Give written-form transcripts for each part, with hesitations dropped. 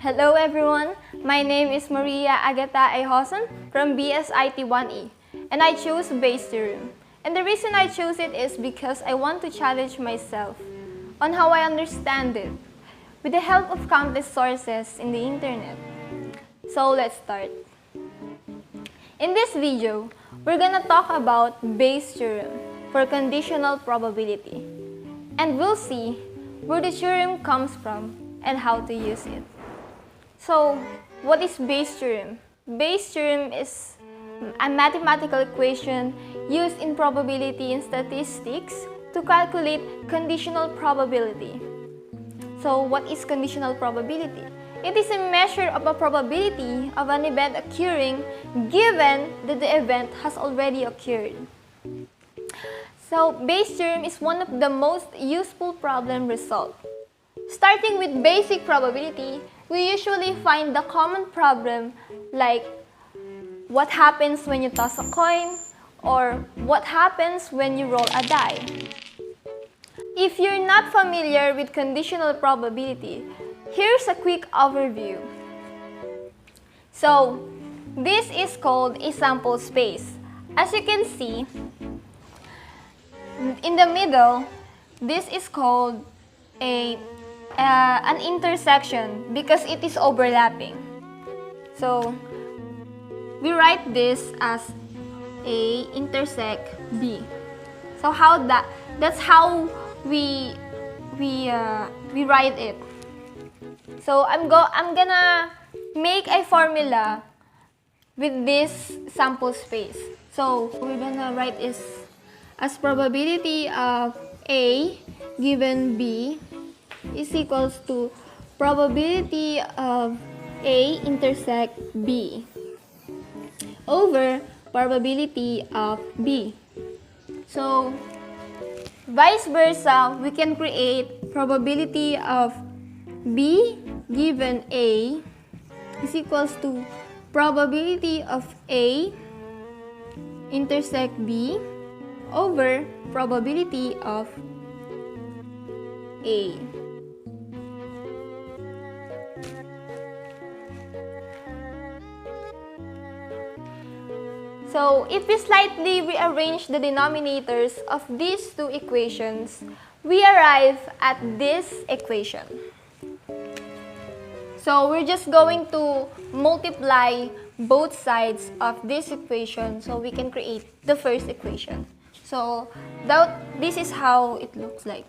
Hello everyone, my name is Maria Agatha Joson from BSIT 1E, and I chose Bayes theorem. And the reason I chose it is because I want to challenge myself on how I understand it with the help of countless sources in the internet. So let's start. In this video, we're gonna talk about Bayes theorem for conditional probability, and we'll see where the theorem comes from and how to use it. So, what is Bayes theorem? Bayes theorem is a mathematical equation used in probability and statistics to calculate conditional probability. So, what is conditional probability? It is a measure of a probability of an event occurring given that the event has already occurred. So, Bayes theorem is one of the most useful problem results. Starting with basic probability, we usually find the common problem like what happens when you toss a coin or what happens when you roll a die. If you're not familiar with conditional probability, here's a quick overview. So, this is called a sample space. As you can see, in the middle, this is called an intersection because it is overlapping. So, we write this as A intersect B. So that's how we write it. So I'm gonna make a formula with this sample space. So we're gonna write this as probability of A given B is equals to probability of A intersect B over probability of B. So, vice versa, we can create probability of B given A is equals to probability of A intersect B over probability of A. So, if we slightly rearrange the denominators of these two equations, we arrive at this equation. So, we're just going to multiply both sides of this equation so we can create the first equation. So, this is how it looks like.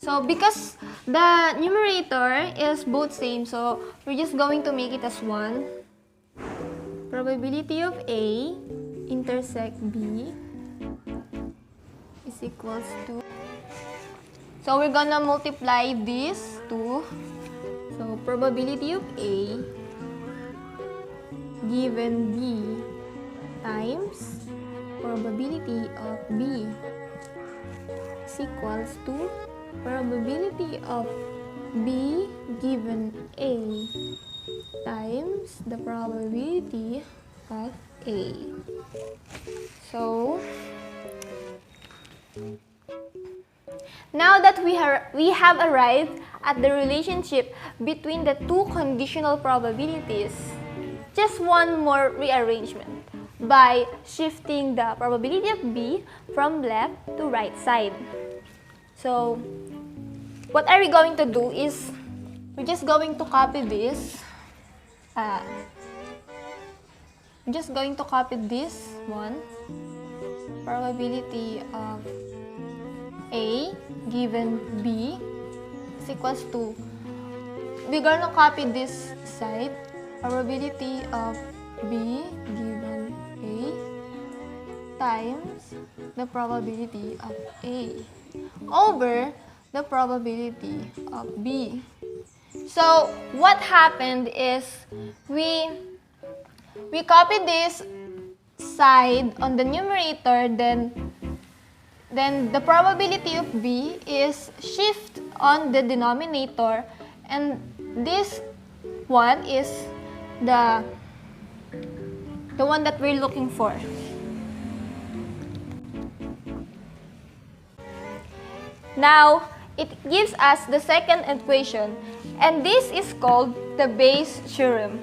So, because the numerator is both same, so we're just going to make it as 1. Probability of A intersect B is equals to, so we're gonna multiply these two. So probability of A given B times probability of B is equals to probability of B given A times the probability of A. So, now that we have arrived at the relationship between the two conditional probabilities, just one more rearrangement by shifting the probability of B from left to right side. So, what are we going to do is, we're just going to copy this. I'm just going to copy this one. Probability of A given B is equals to, we're gonna copy this side. Probability of B given A times the probability of A over the probability of B. So, what happened is we copy this side on the numerator, then the probability of B is shift on the denominator, and this one is the one that we're looking for. Now, it gives us the second equation, and this is called the Bayes theorem.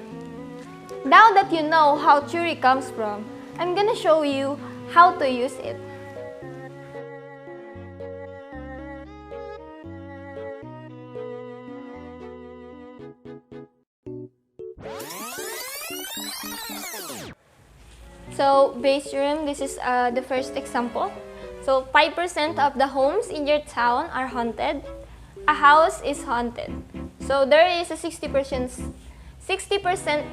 Now that you know how theory comes from, I'm gonna show you how to use it. So, Bayes theorem, this is the first example. So, 5% of the homes in your town are haunted. A house is haunted. So, there is a 60%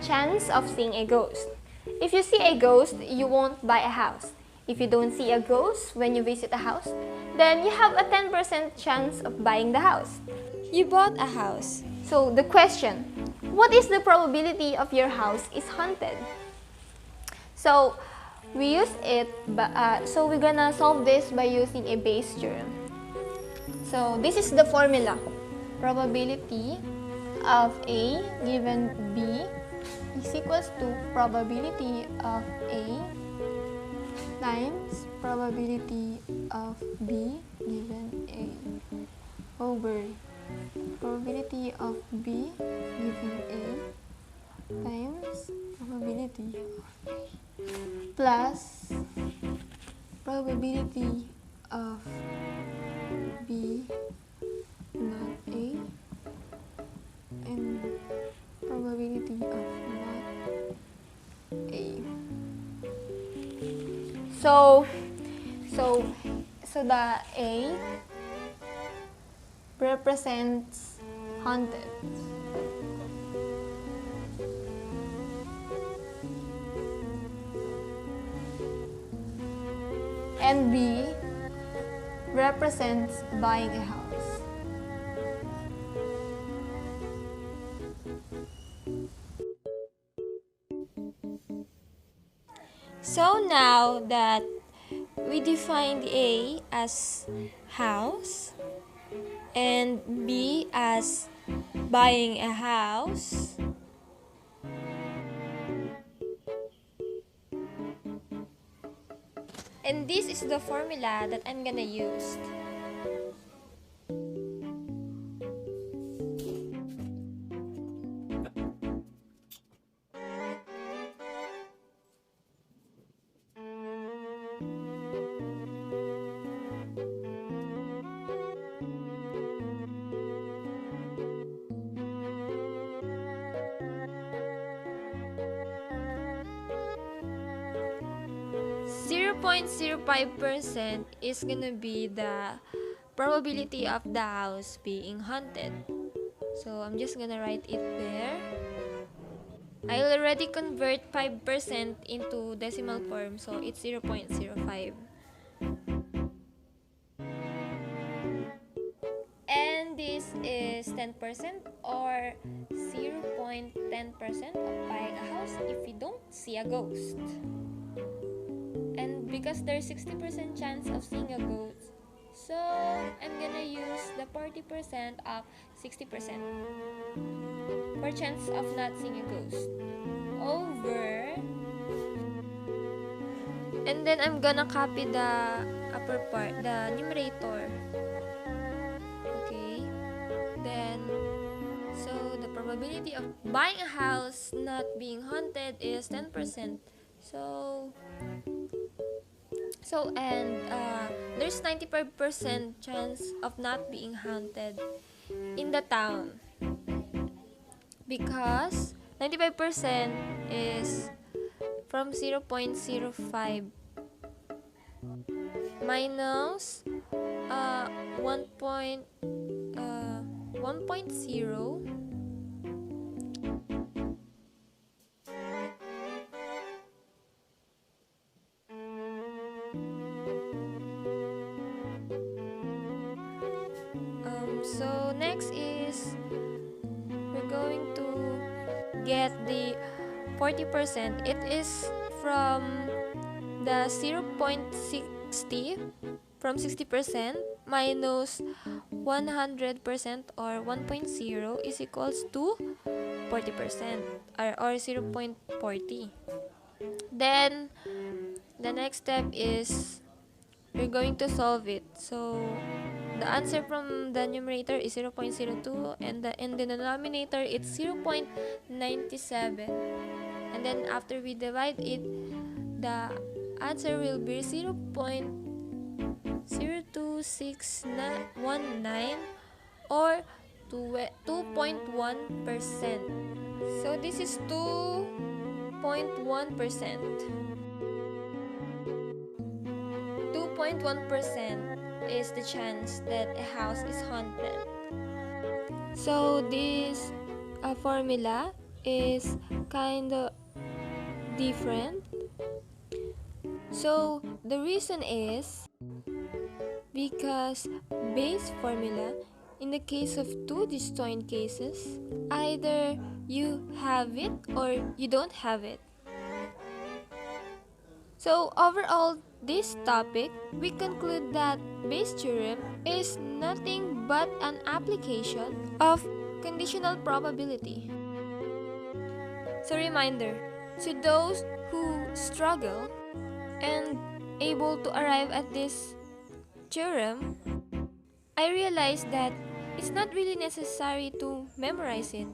chance of seeing a ghost. If you see a ghost, you won't buy a house. If you don't see a ghost when you visit a house, then you have a 10% chance of buying the house. You bought a house. So, the question, what is the probability of your house is haunted? So, we use it, so we're gonna solve this by using a Bayes theorem. So, this is the formula. Probability of A given B is equals to probability of A times probability of B given A over probability of B given A times probability of A plus probability of B not A and probability of not A. So the A represents haunted. And B represents buying a house. So now that we defined A as house and B as buying a house, and this is the formula that I'm gonna use. .05% is gonna be the probability of the house being haunted. So I'm just gonna write it there. I already convert 5% into decimal form, so it's 0.05. And this is 10% or 0.10% of buying a house if you don't see a ghost. And because there's 60% chance of seeing a ghost, so I'm gonna use the 40% of 60% for chance of not seeing a ghost over, and then I'm gonna copy the upper part, the numerator. Okay, then so the probability of buying a house not being haunted is 10%. And there's 95% chance of not being haunted in the town because 95% is from 0.05 minus 1.0. So next is we're going to get the 40%. It is from the 0.60 from 60% minus 100% or 1.0 is equals to 40% or 0.40. Then the next step is we're going to solve it. So the answer from the numerator is 0.02, and in the denominator it's 0.97. And then after we divide it, the answer will be 0.02619 or 2.1%. So this is 2.1%. 2.1% is the chance that a house is haunted. So this formula is kind of different. So the reason is because Bayes' formula, in the case of two disjoint cases, either you have it or you don't have it. So overall, this topic, we conclude that Bayes' theorem is nothing but an application of conditional probability. So reminder, to those who struggle and able to arrive at this theorem, I realized that it's not really necessary to memorize it.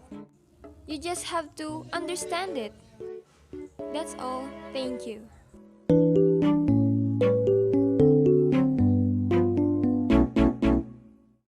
You just have to understand it. That's all. Thank you.